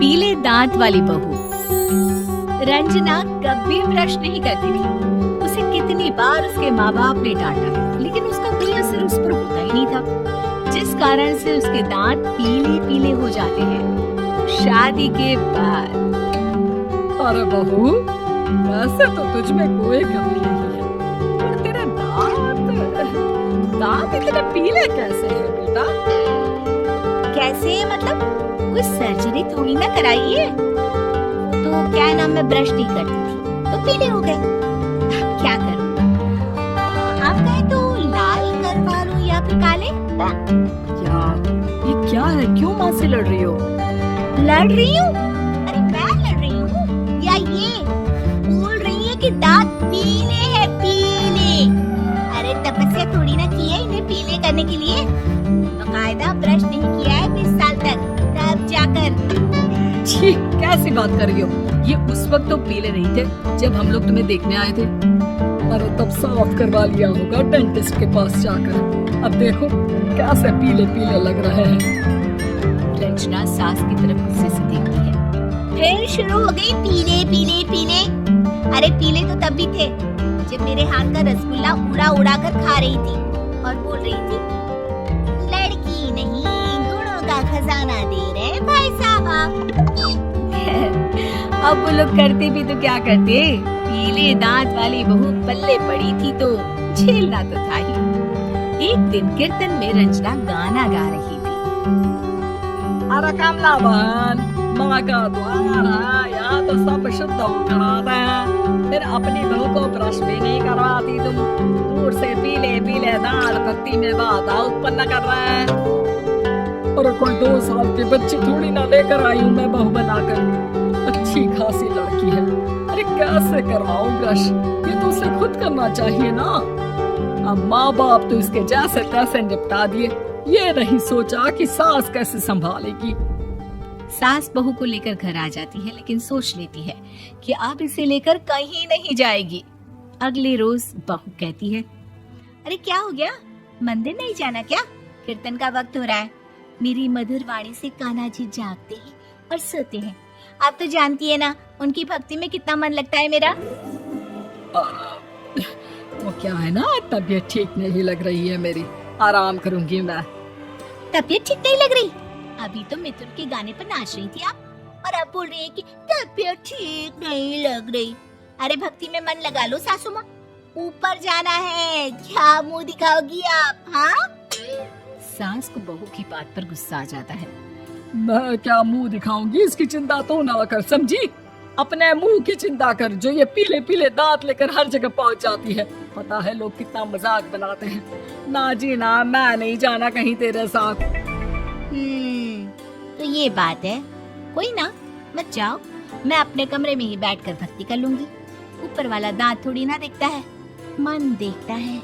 पीले दांत वाली बहू। रंजना कभी ब्रश नहीं करती थी। उसे कितनी बार उसके माँ बाप ने डांटा, लेकिन उसका कोई असर उस पर होता ही नहीं था, जिस कारण से उसके दांत पीले पीले हो जाते हैं। शादी के बाद अरे बहू, वैसे तो तुझ में कोई कमी नहीं है, पर तेरे दांत इतने पीले कैसे हैं बेटा? कैसे मतलब? कोई सर्जरी थोड़ी ना कराई है। तो क्या नाम, मैं ब्रश नहीं करती थी तो पीले हो गए। अब क्या करूं? आप कहें तो लाल करवा लूं या फिर काले? यार, ये क्या है? क्यों माँ से लड़ रही हो? लड़ रही हूँ? अरे मैं लड़ रही हूँ या ये बोल रही है कि दांत पीले हैं, पीले। अरे तपस्या थोड़ी ना की है इन्हें पीले करने के लिए। बकायदा ब्रश नहीं किया है 20 साल तक, तब जाकर। छी, कैसी बात कर रही हो? ये उस वक्त तो पीले नहीं थे जब हम लोग तुम्हें देखने आए थे। अरे तब साफ करवा लिया होगा डेंटिस्ट के पास जाकर। अब देखो कैसे पीले पीले लग रहे हैं। रंजना सास की तरफ गुस्से से देखती है। फिर शुरू हो गई पीले पीले पीले। अरे पीले तो तब भी थे जब मेरे हाथ का रसगुल्ला उड़ा उड़ा कर खा रही थी और बोल रही थी, लड़की नहीं गुणों का खजाना दे रहे भाई साहब। अब वो लोग करते भी तो क्या करते, पीले दांत वाली बहू पल्ले पड़ी थी तो झेलना तो था ही। एक दिन कीर्तन में रंजना गाना गा रही थी। अरे कमला बहन, माँ का द्वार है, यहाँ तो सब शुद्ध कराते हैं, फिर अपनी बहू को ब्रश भी नहीं करवाती तुम। दूर से पीले पीले दांत भक्ति में बाधा उत्पन्न कर रहे हैं। और कोई 2 साल की बच्ची थोड़ी ना लेकर आई हूँ मैं बहू बनाकर। अच्छी खासी लड़की है, अरे कैसे करवाऊं ब्रश? ये तो उसे खुद करना चाहिए ना। अब माँ बाप तो इसके जैसे तैसे निपटा दिए, ये नहीं सोचा कि सास कैसे संभालेगी। सास बहू को लेकर घर आ जाती है, लेकिन सोच लेती है कि अब इसे लेकर कहीं नहीं जाएगी। अगले रोज बहू कहती है, अरे क्या हो गया, मंदिर नहीं जाना क्या? कीर्तन का वक्त हो रहा है। मेरी मधुर वाणी से कान्हा जी जागते हैं और सोते हैं। आप तो जानती है ना उनकी भक्ति में कितना मन लगता है मेरा। वो क्या है ना, तबीयत ठीक नहीं लग रही है मेरी, आराम करूंगी मैं। तबीयत ठीक नहीं लग रही? अभी तो मिथुन के गाने पर नाच रही थी आप, और अब बोल रही है कि तबीयत ठीक नहीं लग रही। अरे भक्ति में मन लगा लो सासू माँ, ऊपर जाना है, क्या मुंह दिखाओगी आप? हाँ? सास को बहू की बात पर गुस्सा आ जाता है। मैं क्या मुंह दिखाऊंगी, इसकी चिंता तो ना कर, समझी? अपने मुंह की चिंता कर, जो ये पीले पीले दांत लेकर हर जगह पहुंच जाती है। पता है लोग कितना मजाक बनाते हैं। ना जी ना, मैं नहीं जाना कहीं तेरे साथ। तो ये बात है। कोई ना, मत जाओ, मैं अपने कमरे में ही बैठकर भक्ति कर लूंगी। ऊपर वाला दांत थोड़ी ना देखता है, मन देखता है,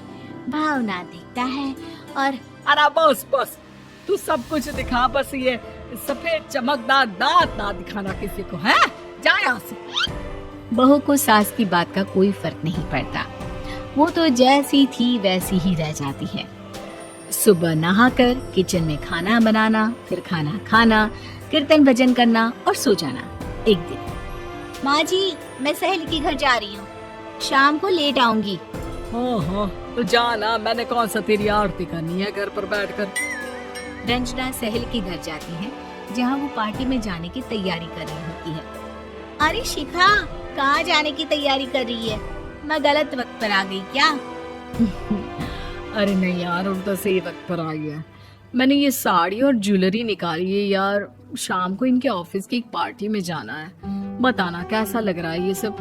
भावना देखता है। और अरे बस बस, तू सब कुछ दिखा, बस ये सफेद चमकदार दांत ना दिखाना किसी को, है? जा यहाँ से। बहू को सास की बात का कोई फर्क नहीं पड़ता, वो तो जैसी थी वैसी ही रह जाती है। सुबह नहाकर किचन में खाना बनाना, फिर खाना खाना, कीर्तन भजन करना और सो जाना। एक दिन, माँ जी मैं सहेली के घर जा रही हूँ, शाम को लेट आऊंगी। हाँ, तो जाना, मैंने कौन सा तेरी आरती करनी है घर पर बैठकर। रंजना सहेली के घर जाती है, जहाँ वो पार्टी में जाने की तैयारी कर रही होती है। अरे शिखा, कहाँ जाने की तैयारी कर रही है? मैं गलत वक्त पर आ गई क्या? अरे नहीं यार, उल्टा सही वक्त पर आई है। मैंने ये साड़ी और ज्वेलरी निकाली है यार, शाम को इनके ऑफिस की एक पार्टी में जाना है। बताना कैसा लग रहा है ये सब?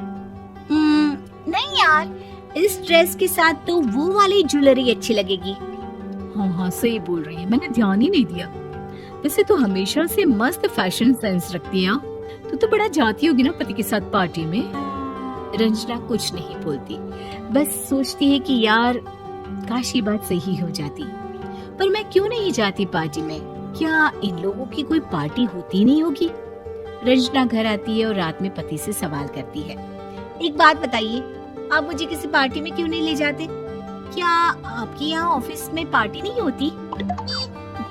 नहीं यार, इस ड्रेस के साथ तो वो वाली ज्वेलरी अच्छी लगेगी। हाँ, सही बोल रही है, मैंने ध्यान ही नहीं दिया। वैसे तो हमेशा से मस्त फैशन सेंस रखती है। तो बड़ा जाती होगी ना पति के साथ पार्टी में। रंजना कुछ नहीं बोलती, बस सोचती है कि यार काश ये बात सही हो जाती, पर मैं क्यों नहीं जाती पार्टी में? क्या इन लोगों की कोई पार्टी होती नहीं होगी? रंजना घर आती है और रात में पति से सवाल करती है, एक बात बताइए, आप मुझे किसी पार्टी में क्यों नहीं ले जाते? क्या आपके यहाँ ऑफिस में पार्टी नहीं होती?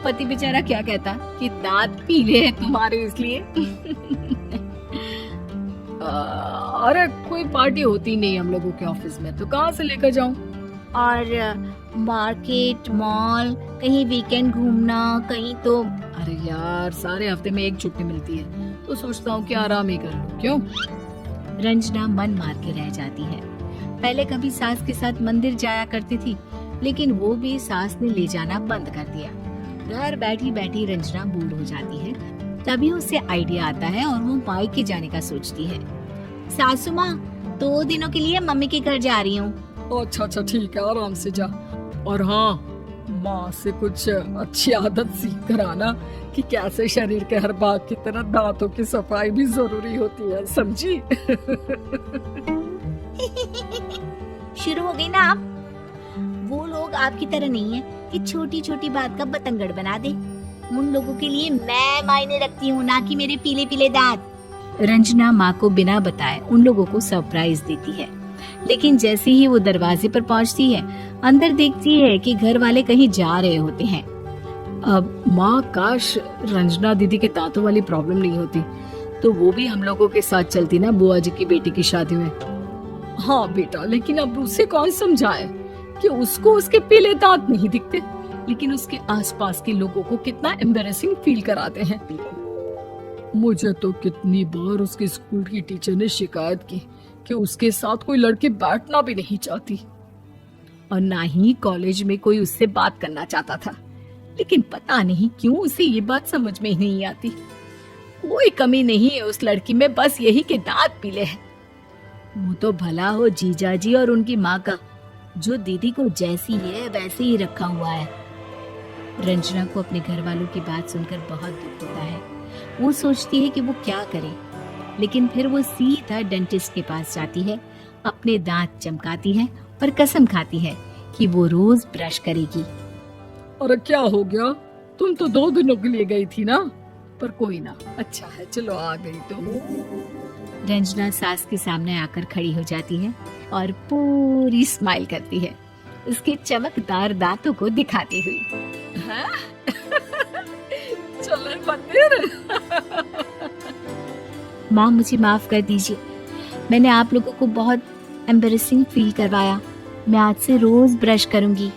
पति बेचारा क्या कहता कि दांत पीले हैं तुम्हारे इसलिए। अरे कोई पार्टी होती नहीं हम लोगों के ऑफिस में, तो कहाँ से लेकर जाऊं? और मार्केट, मॉल, कहीं वीकेंड घूमना, कहीं तो। अरे यार, सारे हफ्ते में एक छुट्टी मिलती है, तो सोचता हूँ कि आराम ही कर लूं। क्यों? रंजना मन मार के रह जाती है। पहले कभी सास के साथ मंदिर जाया करती थी, लेकिन वो भी सास ने ले जाना बंद कर दिया। घर बैठी बैठी रंजना बोर हो जाती है। तभी उसे आइडिया आता है और वो मायके जाने का सोचती है। सासू माँ, 2 दिनों के लिए मम्मी के घर जा रही हूँ। अच्छा ठीक है, आराम से जा। और हाँ, माँ से कुछ अच्छी आदत सीख कर आना कि कैसे शरीर के हर भाग की तरह दांतों की सफाई भी जरूरी होती है, समझी? शुरू हो गई ना आप। वो लोग आपकी तरह नहीं है कि छोटी छोटी बात का बतंगड़ बना दे। उन लोगों के लिए मैं मायने रखती हूँ, ना कि मेरे पीले पीले दांत। रंजना माँ को बिना बताए उन लोगों को सरप्राइज देती है, लेकिन जैसे ही वो दरवाजे पर पहुंचती है, अंदर देखती है कि घर वाले कहीं जा रहे होते हैं। अब माँ, काश रंजना दीदी के दांतों वाली प्रॉब्लम नहीं होती, तो वो भी हम लोगों के साथ चलती ना बुआ जी की बेटी की शादी में। हाँ बेटा, लेकिन अब उसे कौन समझाए कि उसको उसके पीले दांत नहीं दिखते, लेकिन उसके आसपास के लोगों को कितना एम्बैरेसिंग फील कराते हैं। मुझे तो कितनी बार उसके स्कूल की टीचर ने शिकायत की कि उसके साथ कोई लड़की बैठना भी नहीं चाहती, और ना ही कॉलेज में कोई उससे बात करना चाहता था। लेकिन पता नहीं क्यों उसे ये बात समझ में ही नहीं आती। कोई कमी नहीं है उस लड़की में, बस यही कि दांत पीले हैं। वो तो भला हो जीजा जी और उनकी माँ का, जो दीदी को जैसी है वैसे ही रखा हुआ है। रंजना को अपने घर वालों की बात सुनकर बहुत दुख होता है। वो सोचती है कि वो क्या करे, लेकिन फिर वो सीधा डेंटिस्ट के पास जाती है, अपने दांत चमकाती है और कसम खाती है कि वो रोज ब्रश करेगी। अरे क्या हो गया, तुम तो 2 दिनों के लिए गई थी ना, पर कोई ना, अच्छा है, चलो आ गई तो। रंजना सास के सामने आकर खड़ी हो जाती है और पूरी स्माइल करती है, उसके चमकदार दांतों को दिखाती हुई। चले मंदिर। माँ, मुझे माफ कर दीजिए, मैंने आप लोगों को बहुत एम्बैरेसिंग फील करवाया। मैं आज से रोज ब्रश करूंगी।